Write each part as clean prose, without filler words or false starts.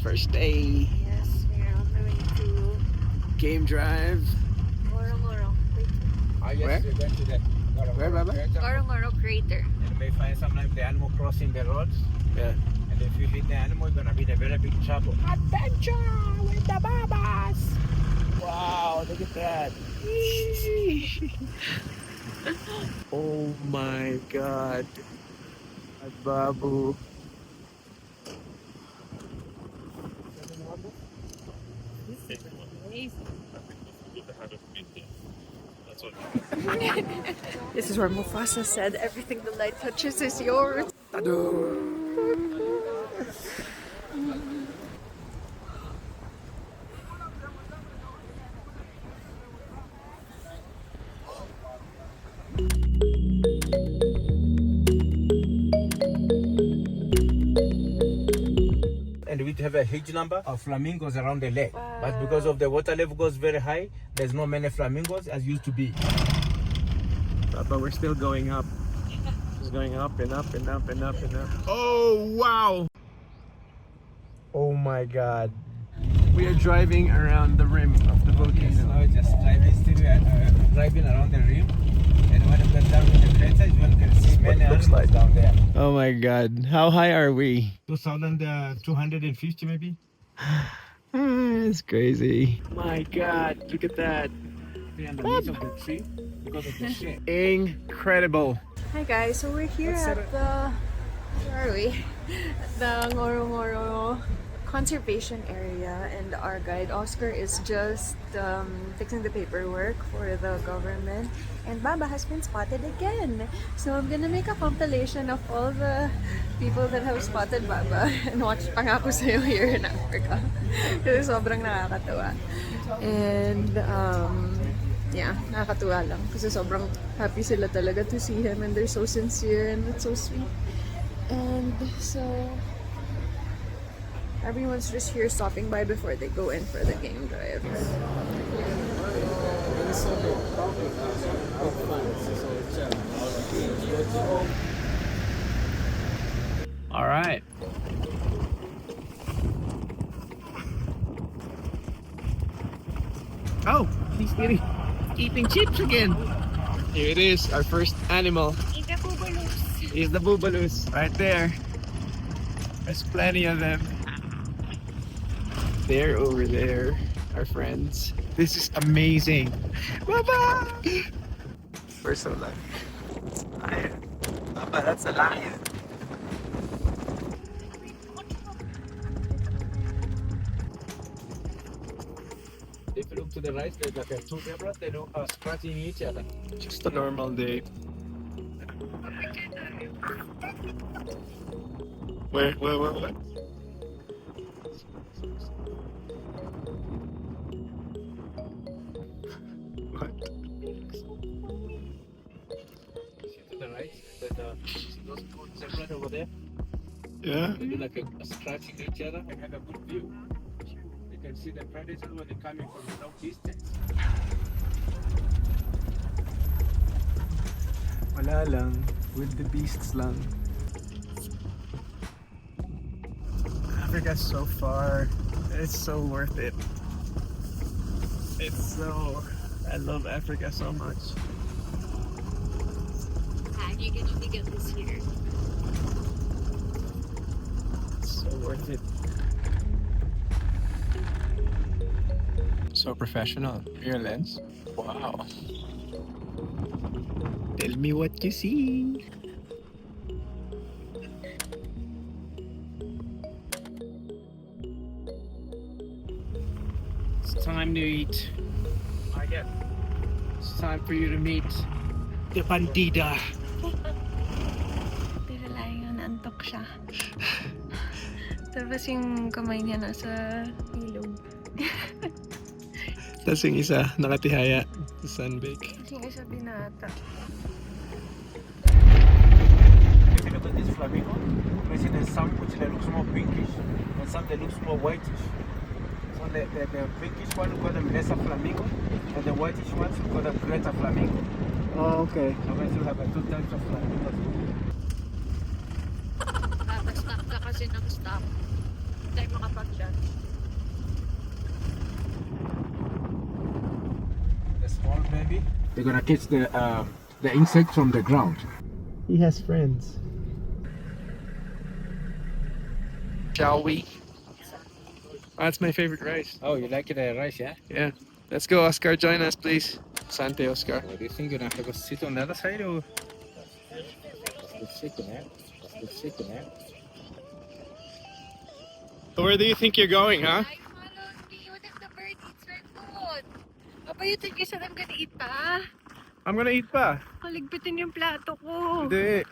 First day. Yes, we're on the way to Game drive. Ngorongoro. Yes, Where? we're going to the Where, Baba? Ngorongoro crater. You may find sometimes the animal crossing the roads. Yeah. And if you hit the animal, you're gonna be in a very big trouble. Adventure with the Babas! Wow, look at that. Oh my god. Babu. This is where Mufasa said, everything the light touches is yours. And we have a huge number of flamingos around the lake. But because of the water level goes very high, there's not many flamingos as used to be. But we're still going up. Just going up and up and up and up and up. Oh wow! Oh my god. We are driving around the rim of the volcano. Yes, now just driving around the rim. And when we get down to the crater, you can see many animals down there. Oh my god. How high are we? 2,250 maybe. It's crazy. My god, look at that. We're underneath of the tree because of the shade. Incredible. Hi guys, so we're here at the, where are we? At the Ngorongoro conservation area, and our guide Oscar is just fixing the paperwork for the government, and Baba has been spotted again. So I'm gonna make a compilation of all the people that have spotted Baba and watch Pangako Sa'yo here in Africa. Kasi sobrang nakakatawa. And yeah, nakakatuwa lang kasi sobrang happy sila talaga to see him, and they're so sincere and it's so sweet. And so everyone's just here stopping by before they go in for the game drive. All right. Oh, he's eating chips again. Here it is, our first animal. Is the boobaloo right there. There's plenty of them. They're over there, our friends. This is amazing. Baba! We're so lucky. It's a lion. Baba, that's a lion. If you look to the right, there's like two zebras, they look scratching each other. Just a normal day. Where? You What? see to the right, see those two zebras over there? Yeah? They do like a scratching each other and have a good view. You can see the predators when they're coming from a long distance. Wala lang. With the beasts lang. Africa's so far. It's so worth it. I love Africa so much. And you can only get this here. It's so worth it. So professional. Your lens. Wow. Tell me what you see. It's time to eat. It's time for you to meet the bandida. Pero lang yun, antok siya. Tapos yung kamay niya nasa ilog. Tapos yung isa, nakatihaya sa sunbake. Yung isa binata. If you look at this flamingo, you see there's some which they look more pinkish and some they look more whitish. So the pinkish one we call them lesser flamingo, and the whitish ones we call them greater flamingo. Oh, okay. So we still have two types of flamingos. Stop ka kasi ng stop. tayo makapag-shot. The small baby. They're gonna catch the insect from the ground. He has friends. Shall we? That's my favorite rice. Oh, you like the rice, yeah? Yeah. Let's go, Oscar. Join us, please. Sante, Oscar. What do you think? You're gonna have to go sit on the other side or? Let's sit there. Let's sit there. Where do you think you're going, huh? I followed me. What if the bird eats my food? Papa, you think you said I'm gonna eat pa? I'm gonna eat pa. Kaligpitin yung plato ko. Hindi.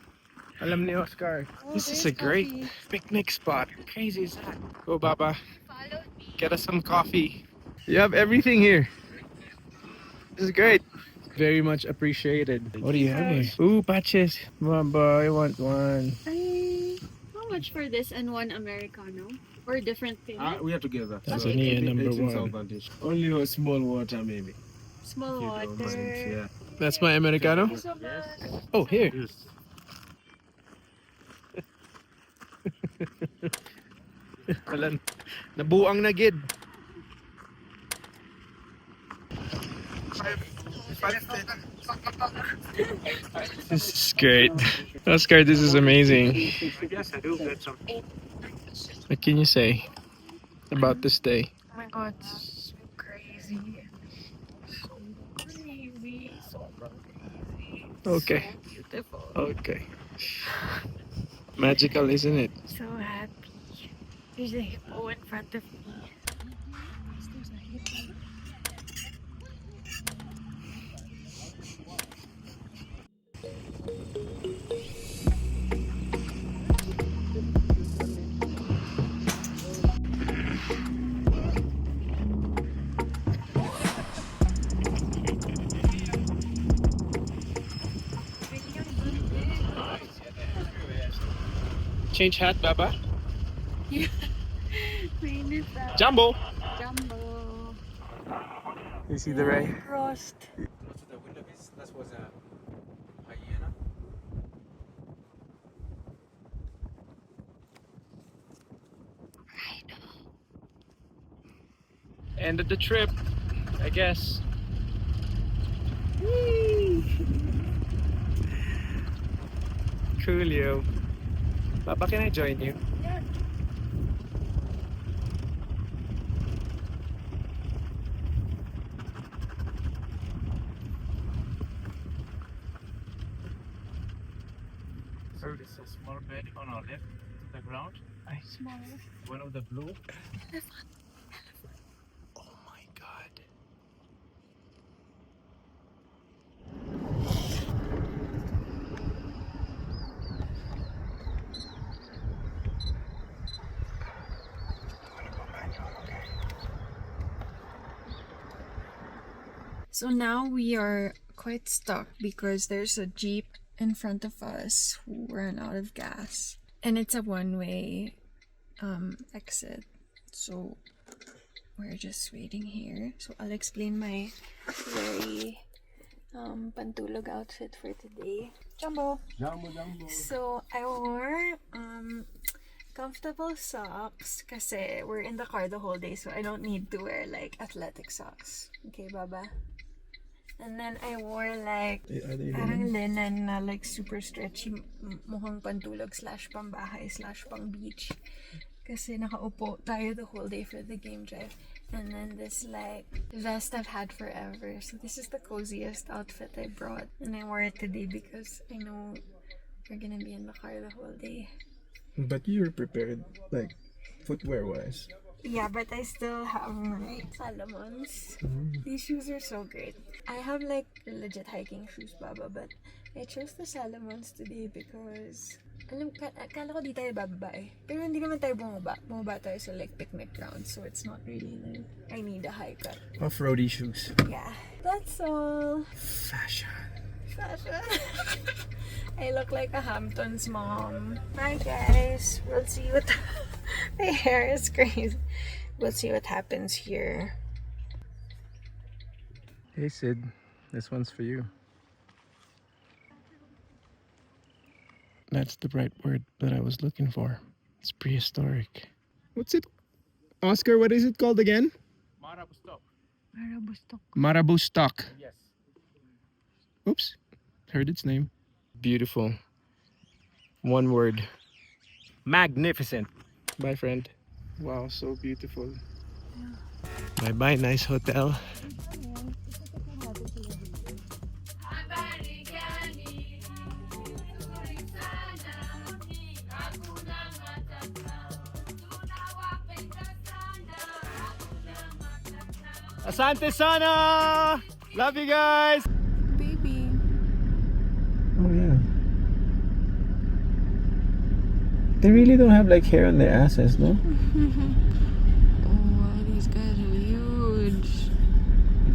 Alam ni Oscar. Oh, This is there's a great coffee. picnic spot. How crazy is that? Go, Baba. Followed me. Get us some coffee. You have everything here. This is great. Very much appreciated. What do you have here? Ooh, patches. Baba, I want one. How much for this and one Americano? Or different thing? We are together. Tanzania number 18,000 one. dish. Only a small water, maybe. Small If you don't water. mind, yeah. That's my Americano. Thank you so much. Oh, here. Yes. Wala. Nabuang na gid. This is great. Oscar, this is amazing. Yes, I do get some. What can you say about this day? Oh my god, so crazy. So crazy. So crazy. Okay. So beautiful. Okay. Magical, isn't it? So happy. There's a hippo in front of me. There's a hippo. Change hat, Baba. Mainit na. Jumbo. Jumbo. You see the ray? Frost. Close to the window, that was a hyena. End of the trip, I guess. Coolio. Papa, can I join you? Yeah. So there's a small bed on our left, to the ground. Small. One of the blue. Oh my god. So now we are quite stuck because there's a jeep in front of us who ran out of gas, and it's a one-way exit. So we're just waiting here. So I'll explain my very pantulog outfit for today. Jumbo. Jumbo. So I wore comfortable socks kasi we're in the car the whole day, so I don't need to wear like athletic socks. Okay, Baba? And then I wore like parang linen na like super stretchy, mukhang pantulog / pambahay / pang beach. Kasi nakaupo tayo the whole day for the game drive. And then this like vest I've had forever. So this is the coziest outfit I brought. And I wore it today because I know we're gonna be in the car the whole day. But you're prepared, like, footwear-wise. Yeah, but I still have my Salomons. These shoes are so great. I have like legit hiking shoes, Baba, but I chose the Salomons today because akala ko di tayo bababa eh. Pero hindi naman tayo bumaba. Bumaba tayo sa like picnic ground, so it's not really like I need a hike up. Off-roady shoes. Yeah, that's all. Fashion. I look like a Hamptons mom. Bye guys. We'll see what my hair is crazy. We'll see what happens here. Hey Sid, this one's for you. That's the right word that I was looking for. It's prehistoric. What's it? Oscar, what is it called again? Marabu stock. Marabou stock. Yes. Oops. Heard its name. Beautiful. One word. Magnificent. Bye, friend. Wow, so beautiful. Bye bye, nice hotel. Asante sana! Love you guys! Baby. Oh yeah. They really don't have like hair on their asses, no? Oh, these guys are huge.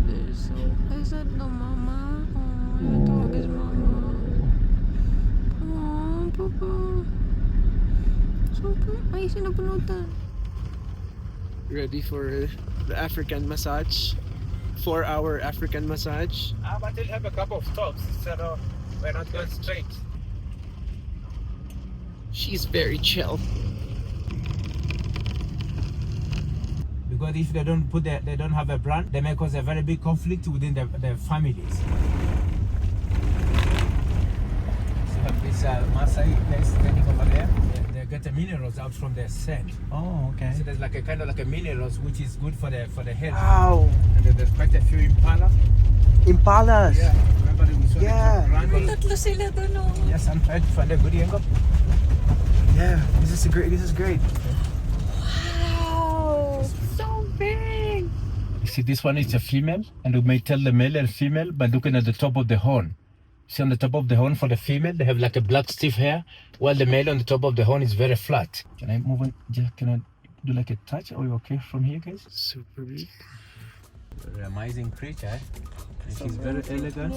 They're so... Is that the mama? Oh, your dog is mama. Oh, papa. So, ay, sinabunutan. Ready for the African massage? 4-hour African massage. But they'll have a couple of stops, so we're not going straight. She's very chill. Because if they don't they don't have a brand, they may cause a very big conflict within their families. So this Masai place standing over there, they get the minerals out from their sand. Oh, okay. So there's like a kind of like a minerals which is good for the health. Wow. And then there's quite a few impala. Impalas. Yeah, remember we saw Yeah. the Tatlo sila dun, oh. Yes, I'm trying to find a good angle. Yeah, this is great. Wow. So big. You see, this one is a female, and we may tell the male and female by looking at the top of the horn. See, on the top of the horn for the female, they have like a black stiff hair, while the male on the top of the horn is very flat. Can I move on? Can I do like a touch? Are you okay from here, guys? Super big. Very amazing creature, eh? And she's very elegant.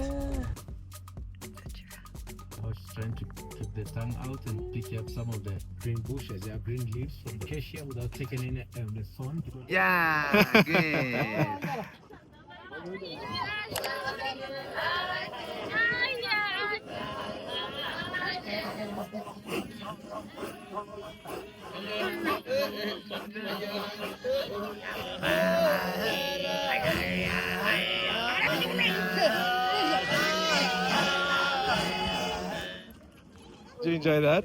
I was trying to keep the tongue out and pick up some of the green bushes. They are green leaves from the acacia without taking any of the thorn. Yeah, good. Did you enjoy that?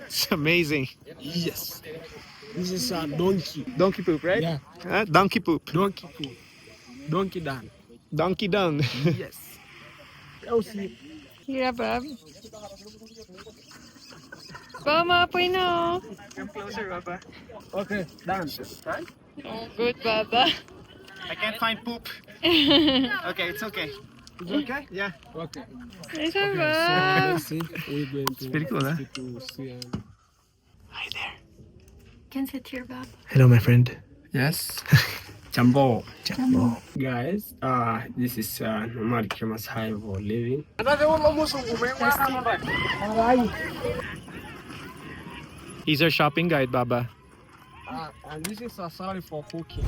It's amazing. Yes. This is a donkey. Donkey poop, right? Yeah. Donkey poop. Donkey poop. Donkey dung. Donkey dung. Yes. Elsie. Here, Bob. Baba, apoy na, oh. Come closer, Papa. Okay, dance. Right? Oh, good, Baba. I can't find poop. Okay, it's okay. Is it okay? Yeah. Okay. Nice, So Baba. let's see. We're going to. pretty cool, huh? To see. Hi there. Can sit here, Bob. Hello, my friend. Yes. Jumbo. Jumbo. Guys, this is nomadic Masai for living. He's our shopping guide, Baba. And this is a sorry for cooking.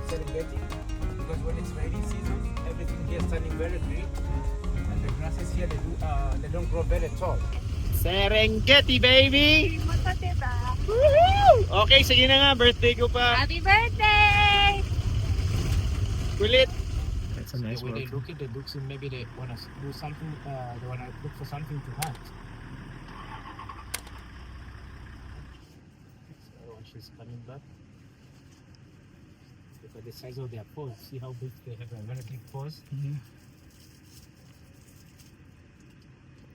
Serengeti, because when it's rainy season, everything here is turning very green, and the grasses here they don't grow very tall. Serengeti, baby! Woohoo! Okay, sige na nga. Birthday ko pa. Happy birthday! Kulit. That's a nice When one. they look at the books, and maybe they want to do something. They want to look for something to hunt. So she's coming back. Look at the size of their paws. See how big they have a very big paws. Mhm.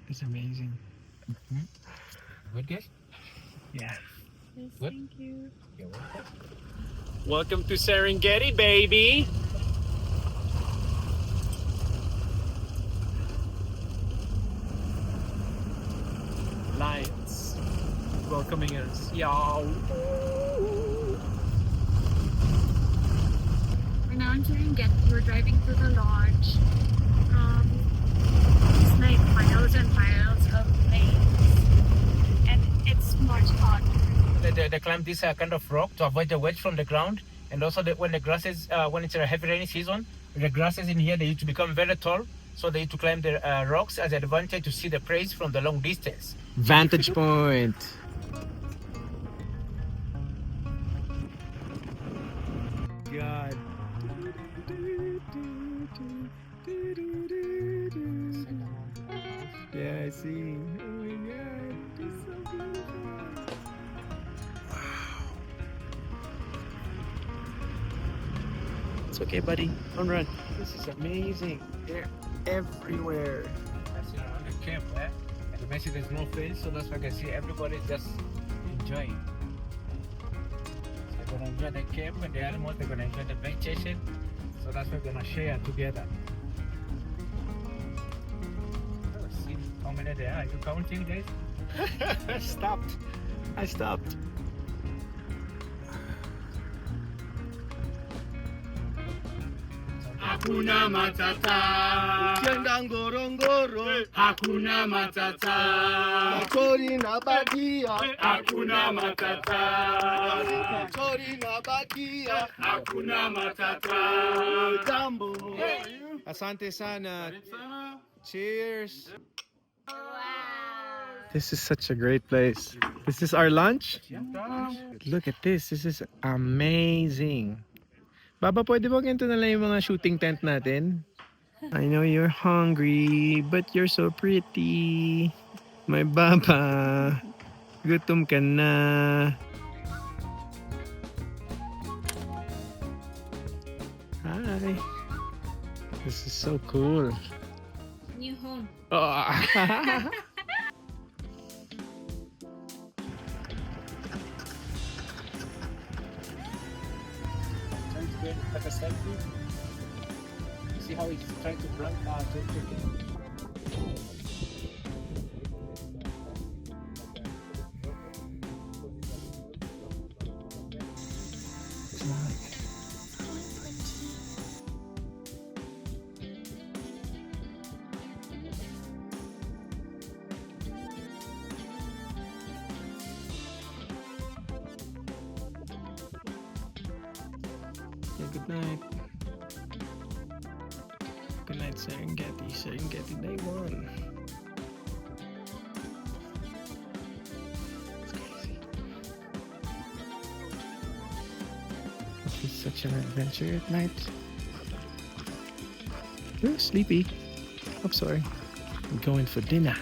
It's amazing. Good guys? Yeah. Yes, What? thank you. You're welcome. Welcome to Serengeti, baby. coming at us. Yow. We're now in Serengeti. We're driving to the lodge. It's like miles and miles of lanes, and it's much hotter. They climb this kind of rock to avoid the wedge from the ground, and also when the grasses, when it's a heavy rainy season, the grasses in here they need to become very tall, so they need to climb the rocks as an advantage to see the prey from the long distance. Vantage point. God. Yeah, I see. Oh my God, it's so beautiful. Wow. It's okay, buddy. Don't run. This is amazing. They're everywhere. That's around the camp, eh? And the message there's no fence, so that's why I can see everybody just enjoying. So they're gonna enjoy the camp and the animals, they're gonna enjoy the vegetation. So that's why we're gonna share together. Oh, see how many there are. You counting, guys? I stopped. I stopped. Hakuna matata. Ukienda Ngorongoro, Hakuna matata. Chori na bagia. Hakuna matata. Chori na bagia. Hakuna matata. Jambo. Asante sana. Cheers. This is such a great place. This is our lunch. Look at this. This is amazing. Baba, pwede ba ganito na lang yung mga shooting tent natin? I know you're hungry, but you're so pretty. My baba. Gutom ka na. Hi. This is so cool. New home. Oh. Trying to get like a selfie. See how he's trying to blunt Good night. Good night, Serengeti. Serengeti Day 1. It's crazy. This is such an adventure at night. Ooh, sleepy. I'm sorry. I'm going for dinner.